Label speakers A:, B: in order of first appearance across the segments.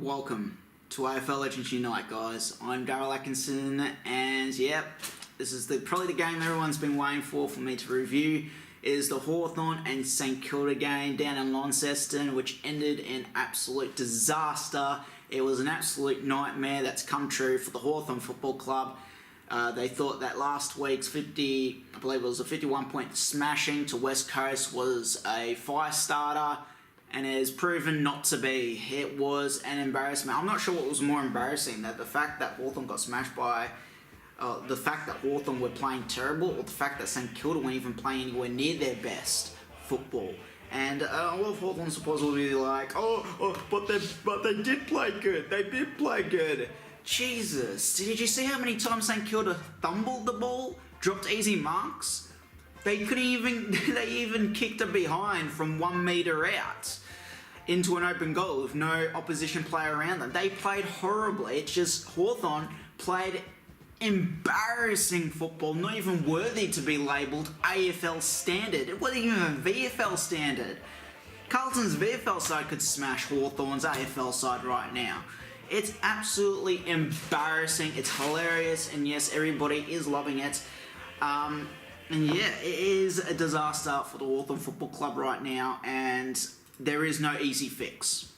A: Welcome to AFL Legends Unite, guys. I'm Darryl Atkinson, and yep, this is probably the game everyone's been waiting for me to review. It is the Hawthorn and St Kilda game down in Launceston, which ended in absolute disaster. It was an absolute nightmare that's come true for the Hawthorn Football Club. They thought that last week's 51-point smashing to West Coast was a fire starter, and it has proven not to be. It was an embarrassment. I'm not sure what was more embarrassing, that the fact that Hawthorn got smashed by, the fact that Hawthorn were playing terrible, or the fact that St Kilda weren't even playing anywhere near their best football. And a lot of Hawthorn supporters will be like, but they did play good. They did play good. Jesus, did you see how many times St Kilda fumbled the ball, dropped easy marks? They even kicked a behind from 1 metre out into an open goal with no opposition player around them. They played horribly. It's just Hawthorn played embarrassing football, not even worthy to be labelled AFL standard. It wasn't even VFL standard. Carlton's VFL side could smash Hawthorn's AFL side right now. It's absolutely embarrassing. It's hilarious, and yes, everybody is loving it. And yeah, it is a disaster for the Hawthorn Football Club right now, and there is no easy fix.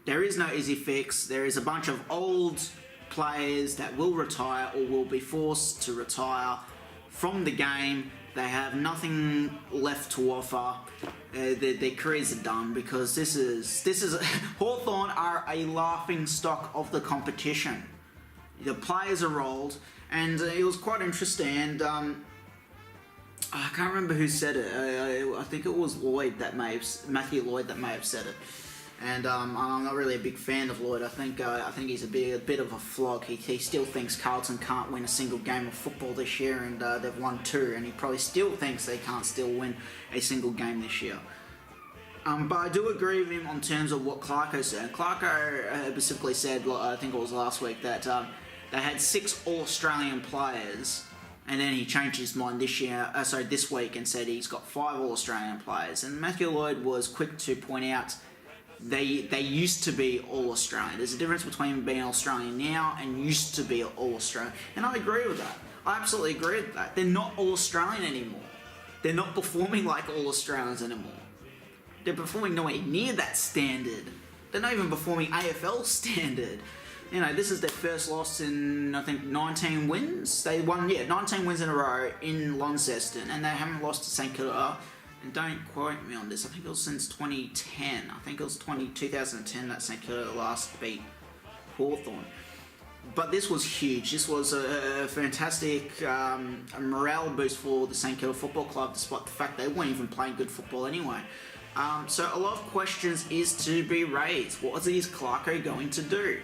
A: There is no easy fix. There is a bunch of old players that will retire or will be forced to retire from the game. They have nothing left to offer. Their careers are done, because this is Hawthorn are a laughing stock of the competition. The players are old, and it was quite interesting. And I can't remember who said it. I think it was Matthew Lloyd that may have said it. And I'm not really a big fan of Lloyd. I think he's a bit of a flog. He still thinks Carlton can't win a single game of football this year, and they've won 2, and he probably still thinks they can't still win a single game this year. But I do agree with him on terms of what Clarko said. Clarko specifically said, I think it was last week, that they had 6 All-Australian players, and then he changed his mind this week, and said he's got 5 All-Australian players. And Matthew Lloyd was quick to point out they used to be All-Australian. There's a difference between being Australian now and used to be All-Australian. And I agree with that. I absolutely agree with that. They're not All-Australian anymore. They're not performing like All-Australians anymore. They're performing nowhere near that standard. They're not even performing AFL standard. You know, this is their first loss in, I think, 19 wins. They won, 19 wins in a row in Launceston, and they haven't lost to St Kilda. And don't quote me on this, I think it was since 2010. I think it was 2010 that St Kilda last beat Hawthorn. But this was huge. This was a fantastic morale boost for the St Kilda Football Club, despite the fact they weren't even playing good football anyway. So a lot of questions is to be raised. What is Clarko going to do?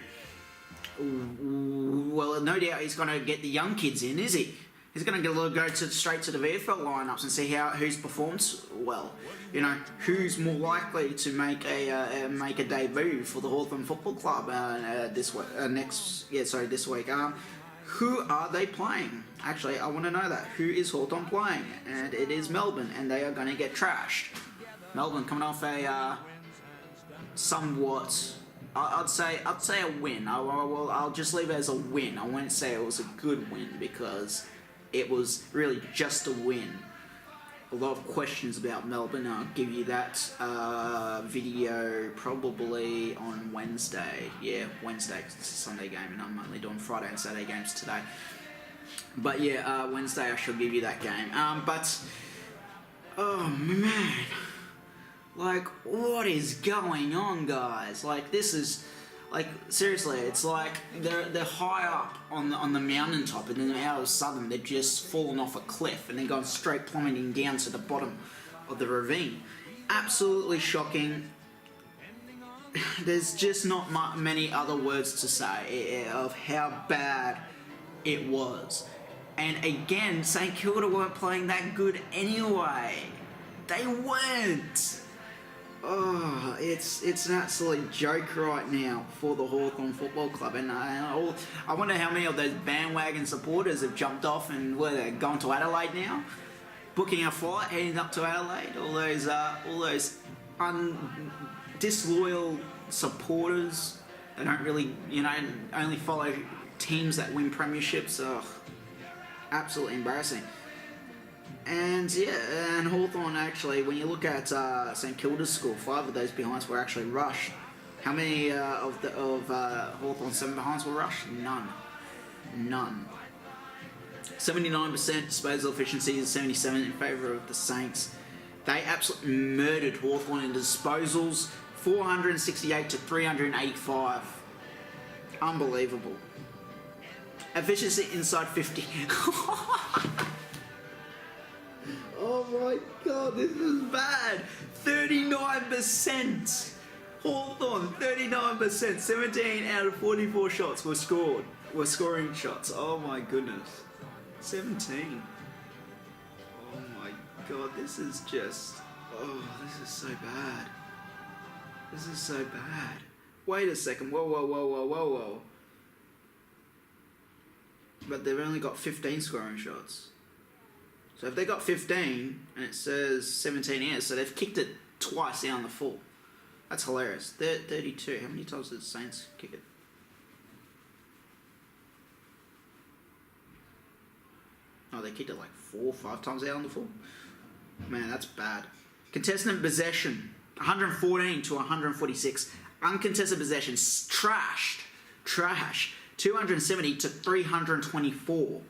A: Well, no doubt he's going to get the young kids in, is he? He's going to go straight to the VFL lineups and see who's performed well. You know, who's more likely to make a debut for the Hawthorn Football Club this week? This week. Who are they playing? Actually, I want to know that. Who is Hawthorn playing? And it is Melbourne, and they are going to get trashed. Melbourne coming off a somewhat, I'd say a win. I'll just leave it as a win. I won't say it was a good win, because it was really just a win. A lot of questions about Melbourne. I'll give you that video probably on Wednesday. Yeah, Wednesday, 'cause it's a Sunday game, and I'm only doing Friday and Saturday games today. But yeah, Wednesday I shall give you that game. Oh man. Like, what is going on, guys? Like, this is, like, seriously, it's like they're high up on the mountaintop, and then all of a sudden they've just fallen off a cliff and they're going straight plummeting down to the bottom of the ravine. Absolutely shocking. There's just not many other words to say of how bad it was. And again, St Kilda weren't playing that good anyway. They weren't. Oh, it's an absolute joke right now for the Hawthorn Football Club, and I wonder how many of those bandwagon supporters have jumped off and they're going to Adelaide now, booking a flight heading up to Adelaide. All those disloyal supporters They don't really, only follow teams that win premierships. Ugh, absolutely embarrassing. And Hawthorn actually, when you look at St Kilda's score, 5 of those behinds were actually rushed. How many of Hawthorn's 7 behinds were rushed? None. 79% disposal efficiency is 77 in favour of the Saints. They absolutely murdered Hawthorn in disposals, 468 to 385. Unbelievable. Efficiency inside 50. Oh my god, this is bad. 39%. Hawthorn, 39%. 17 out of 44 shots were scoring shots. Oh my goodness. 17. Oh my god, this is just... Oh, this is so bad. This is so bad. Wait a second. Whoa. But they've only got 15 scoring shots. So if they got 15 and it says 17 here, so they've kicked it twice down the full. That's hilarious. 32. How many times did the Saints kick it? Oh, they kicked it like 4 or 5 times out on the full. Man, that's bad. Contested possession, 114 to 146. Uncontested possessions, trash. 270 to 324.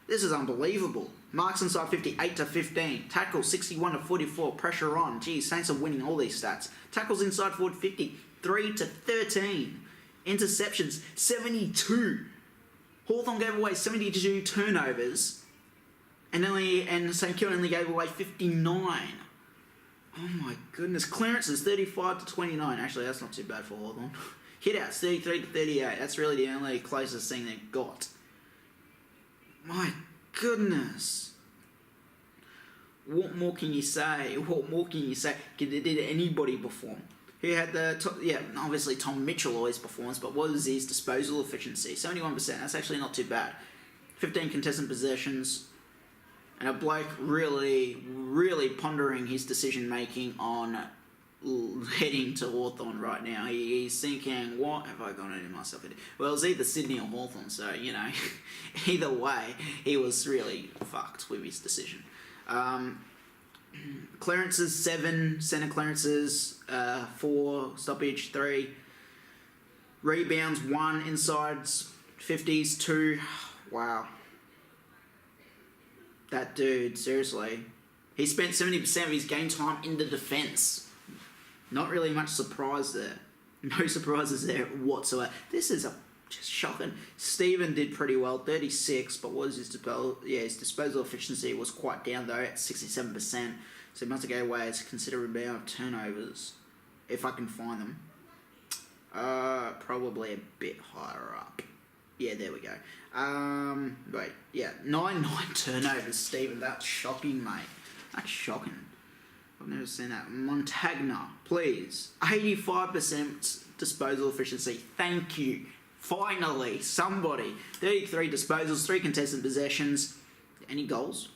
A: This is unbelievable. Marks inside 50, 8 to 15. Tackles, 61 to 44. Pressure on. Geez, Saints are winning all these stats. Tackles inside forward, 50, 3 to 13. Interceptions, 72. Hawthorn gave away 72 turnovers, and St Kilda only gave away 59. Oh my goodness. Clearances, 35 to 29. Actually, that's not too bad for Hawthorn. Hitouts, 33 to 38. That's really the only closest thing they've got. My goodness. What more can you say? Did anybody perform? Who had obviously Tom Mitchell always performs, but what is his disposal efficiency? 71%, that's actually not too bad. 15 contested possessions, and a bloke really, really pondering his decision making on heading to Hawthorn right now. He's thinking, what have I gone into myself into? Well, it's either Sydney or Hawthorn, so, either way, he was really fucked with his decision. Clearances, 7. Centre clearances, 4. Stoppage, 3. Rebounds, 1. Insides, 50s, 2. Wow. That dude, seriously. He spent 70% of his game time in the defence. Not really much surprise there. No surprises there whatsoever. This is just shocking. Stephen did pretty well, 36, but what was his disposal? Yeah, his disposal efficiency was quite down though, at 67%. So he must have gave away a considerable amount of turnovers, if I can find them. Probably a bit higher up. Yeah, there we go. 9 turnovers, Stephen. That's shocking, mate. That's shocking. I've never seen that. Montagna, please. 85% disposal efficiency. Thank you. Finally, somebody. 33 disposals, 3 contested possessions. Any goals?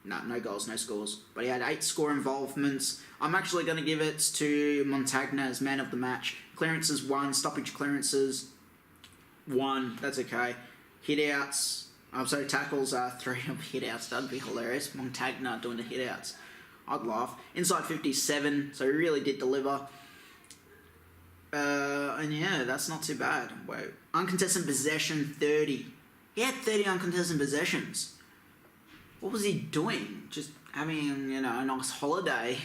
A: No goals, no scores. But he had 8 score involvements. I'm actually going to give it to Montagna as man of the match. Clearances 1, stoppage clearances 1. That's okay. Hit-outs. Tackles are 3 hit-outs. That'd be hilarious. Montagna doing the hit-outs. I'd laugh. Inside 57, so he really did deliver. That's not too bad. Whoa. Uncontested possession, 30. He had 30 uncontested possessions. What was he doing? Just having, a nice holiday.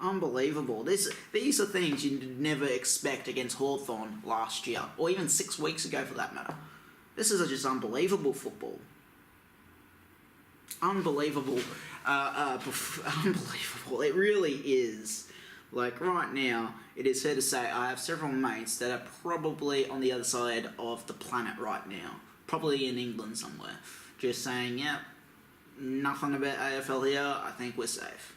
A: Unbelievable. These are things you'd never expect against Hawthorn last year, or even 6 weeks ago for that matter. This is just unbelievable football. Unbelievable. Unbelievable. It really is. Like, right now, it is fair to say I have several mates that are probably on the other side of the planet right now. Probably in England somewhere. Just saying, nothing about AFL here, I think we're safe.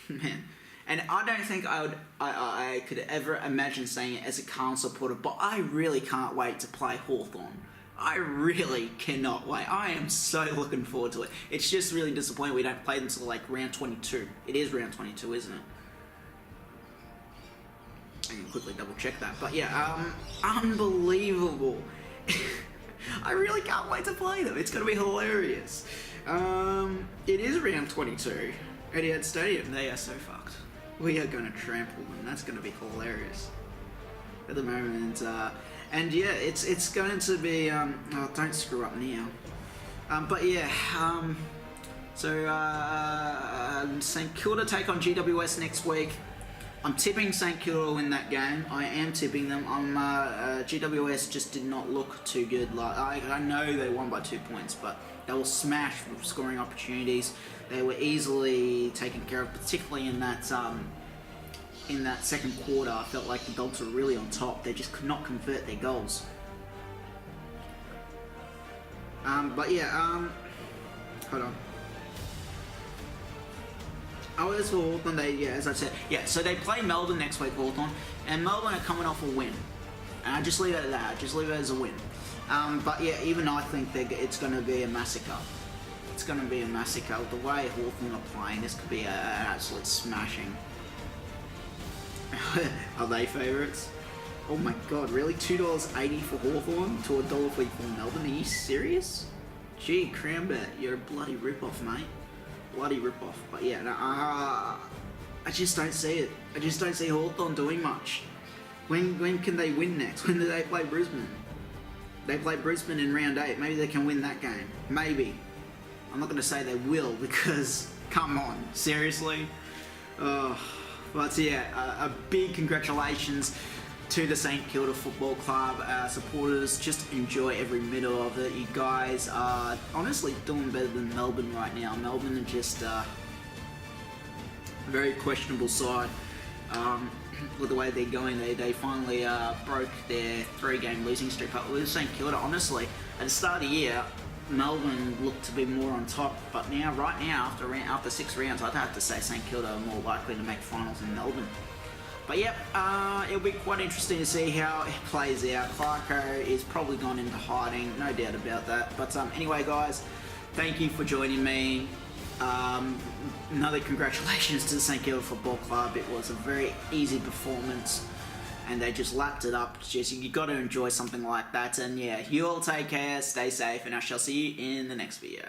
A: Man. And I don't think I could ever imagine saying it as a Carlton supporter, but I really can't wait to play Hawthorn. I really cannot wait. I am so looking forward to it. It's just really disappointing we don't play them until like round 22. It is round 22, isn't it? I can quickly double check that. But yeah, unbelievable. I really can't wait to play them. It's going to be hilarious. It is round 22. Etihad Stadium. They are so fucked. We are going to trample them. That's going to be hilarious. At the moment, and yeah, it's going to be. Oh, don't screw up now. But yeah, so St Kilda take on GWS next week. I'm tipping St Kilda to win that game. I am tipping them. GWS just did not look too good. Like I know they won by 2 points, but they were smashed with scoring opportunities. They were easily taken care of, particularly in that second quarter. I felt like the Dogs were really on top. They just could not convert their goals. But yeah, hold on. Oh, as for Hawthorn, as I said, so they play Melbourne next week, Hawthorn, and Melbourne are coming off a win. And I just leave it at that. I just leave it as a win. But yeah, even I think it's going to be a massacre. It's going to be a massacre. The way Hawthorn are playing, this could be an absolute smashing. Are they favourites? Oh my god, really? $2.80 for Hawthorn to $1.50 for Melbourne? Are you serious? Gee, Crownbet, you're a bloody rip-off, mate. Bloody rip-off. But yeah, no, I just don't see it. I just don't see Hawthorn doing much. When can they win next? When do they play Brisbane? They play Brisbane in round 8. Maybe they can win that game. Maybe. I'm not going to say they will because, come on, seriously? But yeah, a big congratulations to the St Kilda Football Club supporters. Just enjoy every minute of it. You guys are honestly doing better than Melbourne right now. Melbourne are just a very questionable side. With the way they're going, they finally broke their 3-game losing streak. But with St Kilda, honestly, at the start of the year, Melbourne looked to be more on top, but now, right now, after 6 rounds, I'd have to say St Kilda are more likely to make finals than Melbourne. But yep, it'll be quite interesting to see how it plays out. Clarko is probably gone into hiding, no doubt about that. But anyway, guys, thank you for joining me. Another congratulations to the St Kilda Football Club. It was a very easy performance, and they just lapped it up. Just you got to enjoy something like that. And yeah, you all take care, stay safe, and I shall see you in the next video.